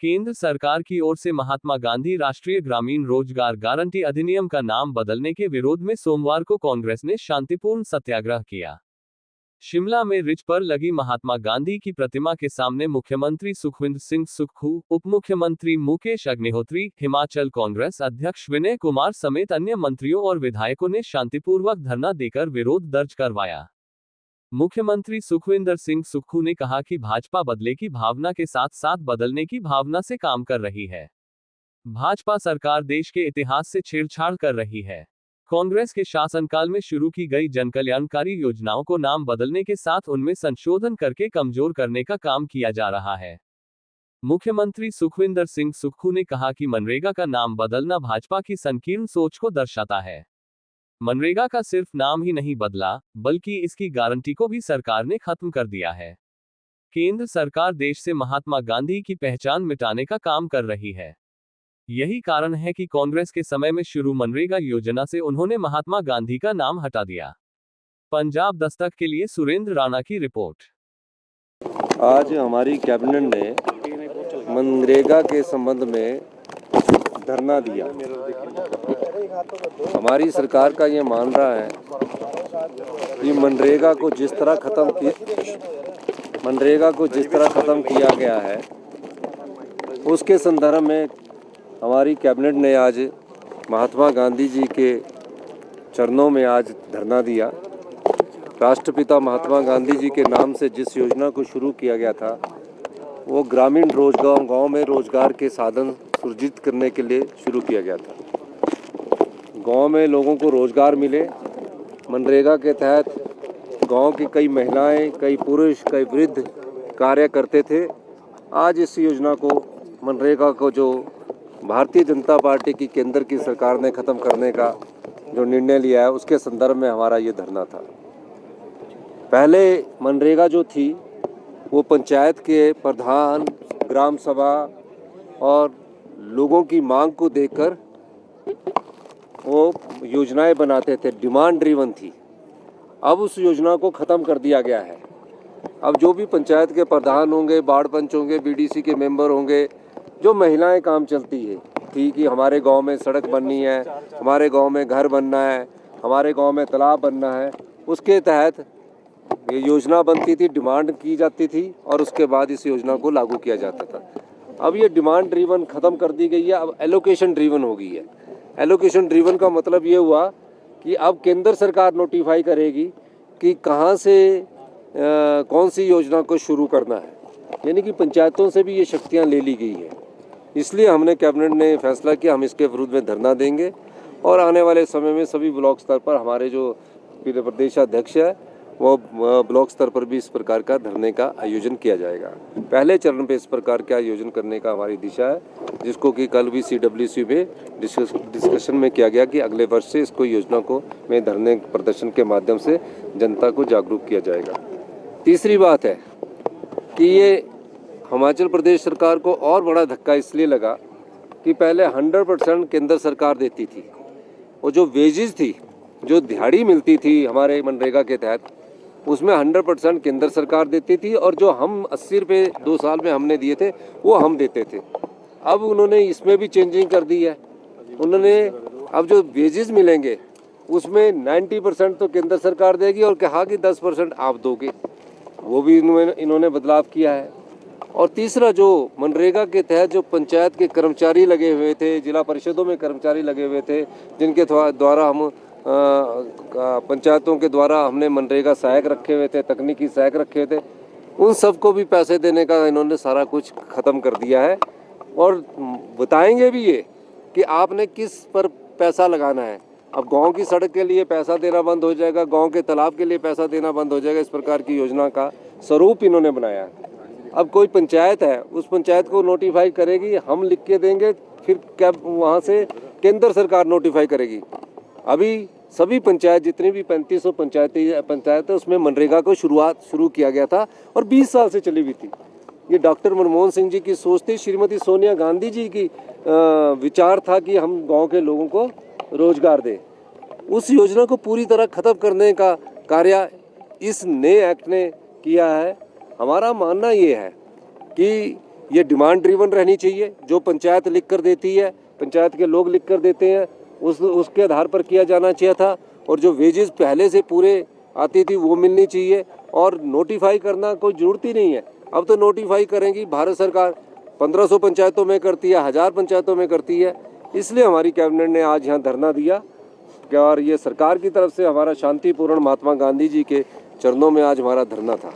केंद्र सरकार की ओर से महात्मा गांधी राष्ट्रीय ग्रामीण रोजगार गारंटी अधिनियम का नाम बदलने के विरोध में सोमवार को कांग्रेस ने शांतिपूर्ण सत्याग्रह किया। शिमला में रिज पर लगी महात्मा गांधी की प्रतिमा के सामने मुख्यमंत्री सुखविंदर सिंह सुक्खू, उप मुख्यमंत्री मुकेश अग्निहोत्री, हिमाचल कांग्रेस अध्यक्ष विनय कुमार समेत अन्य मंत्रियों और विधायकों ने शांतिपूर्वक धरना देकर विरोध दर्ज करवाया। मुख्यमंत्री सुखविंदर सिंह सुक्खू ने कहा कि भाजपा बदले की भावना के साथ साथ बदलने की भावना से काम कर रही है। भाजपा सरकार देश के इतिहास से छेड़छाड़ कर रही है। कांग्रेस के शासनकाल में शुरू की गई जनकल्याणकारी योजनाओं को नाम बदलने के साथ उनमें संशोधन करके कमजोर करने का काम किया जा रहा है। मुख्यमंत्री सुखविंदर सिंह सुक्खू ने कहा कि मनरेगा का नाम बदलना भाजपा की संकीर्ण सोच को दर्शाता है। मनरेगा का सिर्फ नाम ही नहीं बदला, बल्कि इसकी गारंटी को भी सरकार ने खत्म कर दिया है। केंद्र सरकार देश से महात्मा गांधी की पहचान मिटाने का काम कर रही है। यही कारण है कि कांग्रेस के समय में शुरू मनरेगा योजना से उन्होंने महात्मा गांधी का नाम हटा दिया। पंजाब दस्तक के लिए सुरेंद्र राणा की रिपोर्ट। आज हमारी कैबिनेट ने मनरेगा के संबंध में धरना दिया। हमारी सरकार का ये मान रहा है कि मनरेगा को जिस तरह ख़त्म किया गया है, उसके संदर्भ में हमारी कैबिनेट ने आज महात्मा गांधी जी के चरणों में आज धरना दिया। राष्ट्रपिता महात्मा गांधी जी के नाम से जिस योजना को शुरू किया गया था, वो ग्रामीण गांव में रोजगार के साधन सृजित करने के लिए शुरू किया गया था। गांव में लोगों को रोजगार मिले। मनरेगा के तहत गांव की कई महिलाएं, कई पुरुष, कई वृद्ध कार्य करते थे। आज इस योजना को, मनरेगा को, जो भारतीय जनता पार्टी की केंद्र की सरकार ने ख़त्म करने का जो निर्णय लिया है, उसके संदर्भ में हमारा ये धरना था। पहले मनरेगा जो थी वो पंचायत के प्रधान, ग्राम सभा और लोगों की मांग को देखकर वो योजनाएं बनाते थे, डिमांड ड्रिवन थी। अब उस योजना को ख़त्म कर दिया गया है। अब जो भी पंचायत के प्रधान होंगे, वार्ड पंच होंगे, बीडीसी के मेंबर होंगे, जो महिलाएं काम चलती है थी कि हमारे गांव में सड़क बननी है, हमारे गांव में घर बनना है, हमारे गांव में तालाब बनना है, उसके तहत ये योजना बनती थी, डिमांड की जाती थी और उसके बाद इस योजना को लागू किया जाता था। अब ये डिमांड ड्रिवन ख़त्म कर दी गई है, अब एलोकेशन ड्रिवन हो गई है। एलोकेशन ड्रिवन का मतलब ये हुआ कि अब केंद्र सरकार नोटिफाई करेगी कि कहाँ से कौन सी योजना को शुरू करना है, यानी कि पंचायतों से भी ये शक्तियाँ ले ली गई है। इसलिए हमने कैबिनेट ने फैसला किया, हम इसके विरुद्ध में धरना देंगे और आने वाले समय में सभी ब्लॉक स्तर पर हमारे जो प्रदेशाध्यक्ष है वो ब्लॉक स्तर पर भी इस प्रकार का धरने का आयोजन किया जाएगा। पहले चरण पे इस प्रकार के आयोजन करने का हमारी दिशा है, जिसको कि कल भी CWC में डिस्कशन में किया गया कि अगले वर्ष से इसको योजना को में धरने प्रदर्शन के माध्यम से जनता को जागरूक किया जाएगा। तीसरी बात है कि ये हिमाचल प्रदेश सरकार को और बड़ा धक्का इसलिए लगा कि पहले 100% केंद्र सरकार देती थी। वो जो वेजेस थी, जो दिहाड़ी मिलती थी हमारे मनरेगा के तहत, उसमें 100% केंद्र सरकार देती थी और जो हम 80 रुपये 2 साल में हमने दिए थे वो हम देते थे। अब उन्होंने इसमें भी चेंजिंग कर दी है। उन्होंने अब जो वेजेस मिलेंगे उसमें 90% तो केंद्र सरकार देगी और कहा कि 10% आप दोगे, वो भी इन्होंने बदलाव किया है। और तीसरा, जो मनरेगा के तहत जो पंचायत के कर्मचारी लगे हुए थे, जिला परिषदों में कर्मचारी लगे हुए थे, जिनके द्वारा हम पंचायतों के द्वारा हमने मनरेगा सहायक रखे हुए थे, तकनीकी सहायक रखे थे, उन सबको भी पैसे देने का इन्होंने सारा कुछ ख़त्म कर दिया है। और बताएंगे भी ये कि आपने किस पर पैसा लगाना है। अब गांव की सड़क के लिए पैसा देना बंद हो जाएगा, गांव के तालाब के लिए पैसा देना बंद हो जाएगा। इस प्रकार की योजना का स्वरूप इन्होंने बनाया है। अब कोई पंचायत है, उस पंचायत को नोटिफाई करेगी, हम लिख के देंगे, फिर क्या वहाँ से केंद्र सरकार नोटिफाई करेगी। अभी सभी पंचायत, जितनी भी 3500 पंचायत है, उसमें मनरेगा को शुरू किया गया था और 20 साल से चली हुई थी। ये डॉक्टर मनमोहन सिंह जी की सोच थी, श्रीमती सोनिया गांधी जी की विचार था कि हम गांव के लोगों को रोजगार दें। उस योजना को पूरी तरह ख़त्म करने का कार्य इस नए एक्ट ने किया है। हमारा मानना ये है कि ये डिमांड ड्रिवन रहनी चाहिए। जो पंचायत लिख कर देती है, पंचायत के लोग लिख कर देते हैं, उसके आधार पर किया जाना चाहिए था। और जो वेजेस पहले से पूरे आती थी वो मिलनी चाहिए। और नोटिफाई करना कोई ज़रूरत ही नहीं है। अब तो नोटिफाई करेंगी भारत सरकार, 1500 पंचायतों में करती है, 1000 पंचायतों में करती है। इसलिए हमारी कैबिनेट ने आज यहाँ धरना दिया और ये सरकार की तरफ से हमारा शांतिपूर्ण महात्मा गांधी जी के चरणों में आज हमारा धरना था।